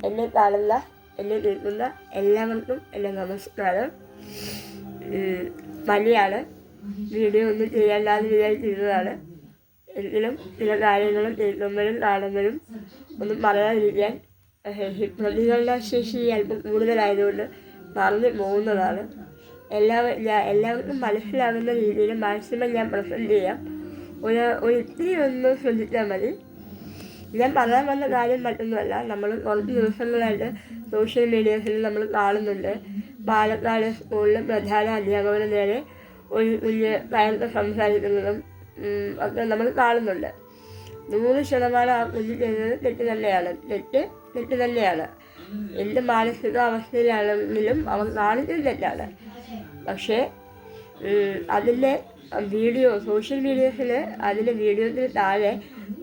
എന്നെ കാണുന്ന എന്നെ കേൾക്കുന്ന എല്ലാവർക്കും എൻ്റെ നമസ്കാരം. പനിയാണ്, വീഡിയോ ഒന്നും ചെയ്യാല്ലാതെ വിചാരിച്ചിരുന്നതാണ്. എങ്കിലും ചില കാര്യങ്ങളും കേൾക്കുമ്പോഴും കാണുമ്പോഴും ഒന്നും പറയാതിരിക്കാൻ പ്രതികരണ ശേഷി അല്പം കൂടുതലായതുകൊണ്ട് പറഞ്ഞു പോകുന്നതാണ്. എല്ലാവർക്കും മനസ്സിലാകുന്ന രീതിയിൽ മാക്സിമം ഞാൻ പ്രസൻറ്റ് ചെയ്യാം. ഒരു ഇത്തിരി ഒന്ന് ശ്രദ്ധിച്ചാൽ മതി. ഞാൻ പറയാൻ വന്ന കാര്യം മറ്റൊന്നുമല്ല. നമ്മൾ കുറച്ച് ദിവസങ്ങളായിട്ട് സോഷ്യൽ മീഡിയസിൽ നമ്മൾ കാണുന്നുണ്ട്, പാലക്കാട് സ്കൂളിൽ പ്രധാന അധ്യാപകന് നേരെ ഒരു കുഞ്ഞ് കയർത്ത് സംസാരിക്കുന്നതും ഒക്കെ നമ്മൾ കാണുന്നുണ്ട്. 100% ആ കുഞ്ഞ് ചെയ്യുന്നത് തെറ്റ് തന്നെയാണ്. എന്ത് മാനസികാവസ്ഥയിലാണെങ്കിലും അവൻ കാണിച്ചത് തെറ്റാണ്. പക്ഷേ അതിൻ്റെ വീഡിയോ സോഷ്യൽ മീഡിയസിൽ അതിൻ്റെ വീഡിയോത്തിന് താഴെ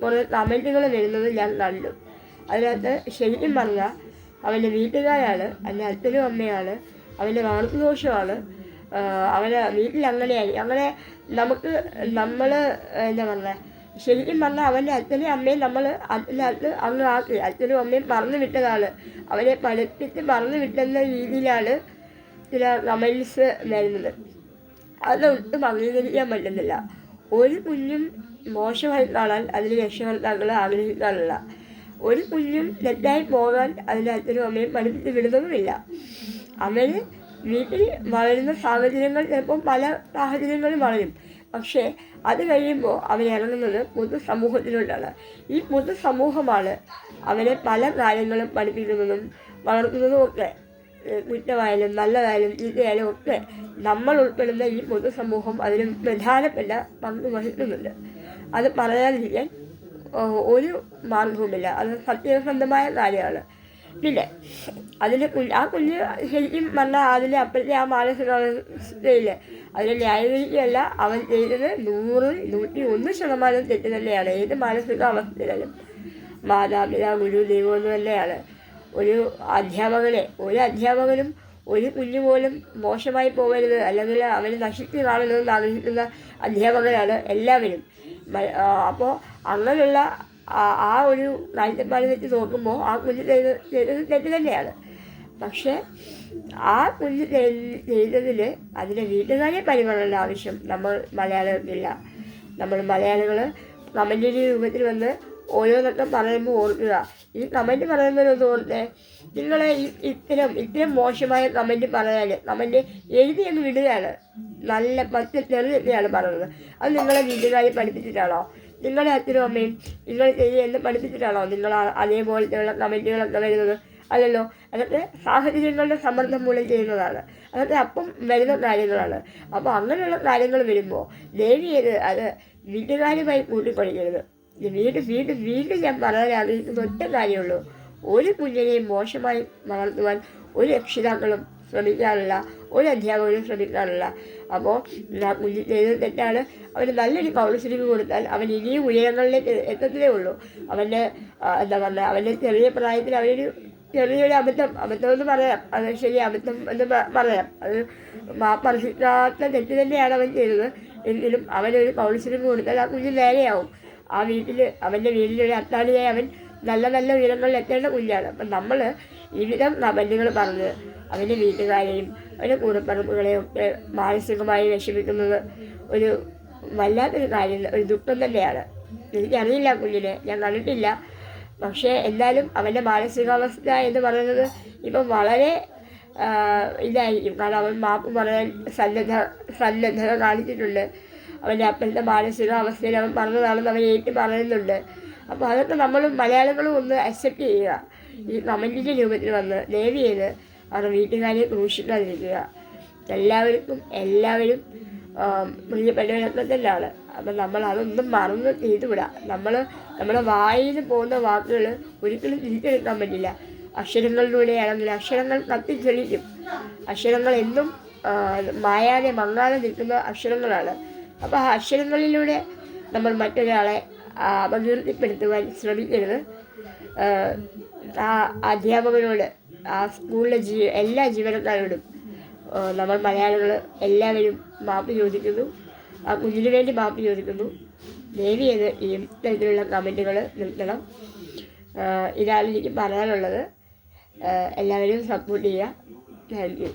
കുറേ കമൻറ്റുകൾ വരുന്നത് ഞാൻ കണ്ടു. അതിനകത്ത് ശരിക്കും പറഞ്ഞാൽ അവൻ്റെ വീട്ടുകാരാണ്, അവൻ്റെ അച്ഛനും അമ്മയാണ്, അവൻ്റെ വളർത്തുദോഷമാണ്, അവനെ വീട്ടിൽ അങ്ങനെ നമ്മൾ എന്താ പറയുക, ശരിക്കും പറഞ്ഞാൽ അവൻ്റെ അച്ഛനും അമ്മയും നമ്മൾ അതിനകത്ത് അങ്ങ് ആക്കി അച്ഛനും അമ്മയും പറഞ്ഞു വിട്ടതാണ്, അവനെ പഠിപ്പിച്ച് പറഞ്ഞു വിട്ടെന്ന രീതിയിലാണ് ചില കമൻറ്റ്സ് വരുന്നത്. അതൊട്ടും അംഗീകരിക്കാൻ പറ്റുന്നില്ല. ഒരു കുഞ്ഞും മോശമായി കാണാൻ അതിന് രക്ഷകർത്താക്കൾ ആഗ്രഹിക്കാറില്ല. ഒരു കുഞ്ഞും തെറ്റായി പോകാൻ അതിൻ്റെ അച്ഛനും അമ്മയും പഠിപ്പിച്ച് വിടുന്നതുമില്ല. അവന് വീട്ടിൽ വളരുന്ന സാഹചര്യങ്ങൾ ചിലപ്പോൾ പല സാഹചര്യങ്ങളും വളരും. പക്ഷേ അത് കഴിയുമ്പോൾ അവൻ ഇറങ്ങുന്നത് പൊതുസമൂഹത്തിലോട്ടാണ്. ഈ പൊതുസമൂഹമാണ് അവനെ പല കാര്യങ്ങളും പഠിപ്പിക്കുന്നതും വളർത്തുന്നതും ഒക്കെ. കുറ്റമായാലും നല്ലതായാലും ചീത്തയായാലും ഒക്കെ നമ്മൾ ഉൾപ്പെടുന്ന ഈ പൊതുസമൂഹം അതിന് പ്രധാനപ്പെട്ട പങ്ക് വഹിക്കുന്നുണ്ട്. അത് പറയാതിരിക്കാൻ ഒരു മാർഗവുമില്ല. അത് സത്യസന്ധമായ കാര്യമാണ്. പിന്നെ അതിന് ആ കുഞ്ഞ് ശരിക്കും പറഞ്ഞാൽ അതിൻ്റെ അപ്പോഴത്തെ ആ മാനസികാവസ്ഥയിൽ അതിനെ ന്യായീകരിക്കുകയല്ല. അവൻ ചെയ്തത് 101% തെറ്റ് തന്നെയാണ്. ഏത് മാനസികാവസ്ഥയിലും മാതാപിതാ ഗുരു ദൈവം തന്നെയാണ്. ഒരു അധ്യാപകനും ഒരു കുഞ്ഞു പോലും മോശമായി പോകരുത്, അല്ലെങ്കിൽ അവന് നശിച്ച് കാണുന്നതെന്ന് ആഗ്രഹിക്കുന്ന അധ്യാപകരാണ് എല്ലാവരും. അപ്പോൾ അങ്ങനെയുള്ള ആ ഒരു കാഴ്ചപ്പാട് വെച്ച് നോക്കുമ്പോൾ ആ കുഞ്ഞ് ചെയ്തത് തെറ്റ് തന്നെയാണ്. പക്ഷേ ആ കുഞ്ഞ് ചെയ്തതിൽ അതിൻ്റെ വീട്ടുകാരെ പരിഗണന ആവശ്യം നമ്മൾ മലയാളികൾക്കില്ല. നമ്മൾ മലയാളികൾ കമൻറ്റിൻ്റെ രൂപത്തിൽ വന്ന് ഓരോന്നൊക്കെ പറയുമ്പോൾ ഓർക്കുക. ഈ കമൻറ്റ് പറയുന്നവരൊന്നും ഓർത്തേ, നിങ്ങളെ ഇത്തരം മോശമായ കമൻറ്റ് പറയാൻ കമൻറ്റ് എഴുതി അങ്ങ് വിടുകയാണ്. നല്ല ചെറിയൊക്കെയാണ് പറയുന്നത്. അത് നിങ്ങളെ വീട്ടുകാരെ പഠിപ്പിച്ചിട്ടാണോ? നിങ്ങളുടെ അച്ഛനും അമ്മയും നിങ്ങൾ എന്ന് പഠിപ്പിച്ചിട്ടാണോ നിങ്ങൾ അതേപോലത്തെയുള്ള കമൻറ്റുകളൊക്കെ വരുന്നത്? അല്ലല്ലോ. അതൊക്കെ സാഹചര്യങ്ങളുടെ സമ്മർദ്ദം മൂലം ചെയ്യുന്നതാണ്. അതൊക്കെ അപ്പം വരുന്ന കാര്യങ്ങളാണ്. അപ്പോൾ അങ്ങനെയുള്ള കാര്യങ്ങൾ വരുമ്പോൾ ദയവ് അത് വീട്ടുകാരുമായി കൂട്ടിക്കൊടുക്കരുത്. വീണ്ടും ഞാൻ പറയാൻ ആഗ്രഹിക്കുന്ന ഒറ്റ കാര്യമുള്ളൂ. ഒരു കുഞ്ഞിനെയും മോശമായി വളർത്തുവാൻ ഒരു രക്ഷിതാക്കളും ശ്രമിക്കാറില്ല, ഒരു അധ്യാപകരും ശ്രമിക്കാറില്ല. അപ്പോൾ കുഞ്ഞ് ചെയ്തത് തെറ്റാണ്. അവന് നല്ലൊരു കൗൺസിലിംഗ് കൊടുത്താൽ അവൻ ഇനിയും ഉയരങ്ങളിലേക്ക് എത്തത്തേ ഉള്ളൂ. അവൻ്റെ എന്താ പറയുക, അവൻ്റെ ചെറിയ പ്രായത്തിൽ അവനൊരു ചെറിയൊരു അബദ്ധമെന്ന് പറയാം. അത് ശരി, അബദ്ധം എന്ന് പറയാം. അത് മാപ്പർഹിക്കാത്ത തെറ്റ് തന്നെയാണ് അവൻ ചെയ്തത്. എങ്കിലും അവനൊരു കൗൺസിലിംഗ് കൊടുത്താൽ ആ കുഞ്ഞ് നേരെയാവും. അവൻ്റെ വീട്ടിലൊരു അത്താണിയായി അവൻ നല്ല ഉയരങ്ങളിൽ എത്തേണ്ട കുഞ്ഞാണ്. അപ്പം നമ്മൾ വിവിധം കമൻറ്റുകൾ പറഞ്ഞ് അവൻ്റെ വീട്ടുകാരെയും അവൻ്റെ കൂടപ്പറമ്പുകളെയും ഒക്കെ മാനസികമായി വിഷമിക്കുന്നത് ഒരു വല്ലാത്തൊരു കാര്യം, ഒരു ദുഃഖം തന്നെയാണ്. എനിക്കറിയില്ല കുഞ്ഞിനെ, ഞാൻ കണ്ടിട്ടില്ല. പക്ഷേ എന്നാലും അവൻ്റെ മാനസികാവസ്ഥ എന്ന് പറയുന്നത് ഇപ്പം വളരെ ഇതായിരിക്കും. കാരണം അവൻ മാപ്പ് പറയാൻ സന്നദ്ധത കാണിച്ചിട്ടുണ്ട്. അവൻ്റെ അപ്പോഴത്തെ മാനസികാവസ്ഥയിൽ അവൻ പറഞ്ഞതാണെന്ന് അവൻ ഏറ്റു പറയുന്നുണ്ട്. അപ്പോൾ അതൊക്കെ നമ്മൾ മലയാളികളും ഒന്ന് അക്സെപ്റ്റ് ചെയ്യുക. ഈ കമൻറ്റിൻ്റെ രൂപത്തിൽ വന്ന് ദയവ് ചെയ്ത് അവരുടെ വീട്ടുകാരെ ക്രൂശിക്കാതിരിക്കുക. എല്ലാവരും പ്രിയപ്പെട്ടവരൊക്കെ തന്നെയാണ്. അപ്പം നമ്മൾ അതൊന്നും മറന്ന് ചെയ്തുവിടാം. നമ്മുടെ വായിൽ പോകുന്ന വാക്കുകൾ ഒരിക്കലും തിരിച്ചെടുക്കാൻ പറ്റില്ല. അക്ഷരങ്ങളിലൂടെയാണെങ്കിൽ അക്ഷരങ്ങൾ കത്തിച്ചൊലിക്കും. അക്ഷരങ്ങൾ എന്നും മായാതെ മങ്ങാതെ നിൽക്കുന്ന അക്ഷരങ്ങളാണ്. അപ്പോൾ ആ അക്ഷരങ്ങളിലൂടെ നമ്മൾ മറ്റൊരാളെ അപകീർത്തിപ്പെടുത്തുവാൻ ശ്രമിക്കരുത്. ആ അധ്യാപകനോട്, ആ സ്കൂളിലെ എല്ലാ ജീവനക്കാരോടും നമ്മൾ മലയാളികൾ എല്ലാവരും മാപ്പ് ചോദിക്കുന്നു. ആ കുഞ്ഞിന് വേണ്ടി മാപ്പ് ചോദിക്കുന്നു. ദയവ് ചെയ്ത് ഈ തരത്തിലുള്ള കമൻറ്റുകൾ നിർത്തണം. ഇതാണ് എനിക്ക് പറയാനുള്ളത്. എല്ലാവരും സപ്പോർട്ട് ചെയ്യുക. Thank you.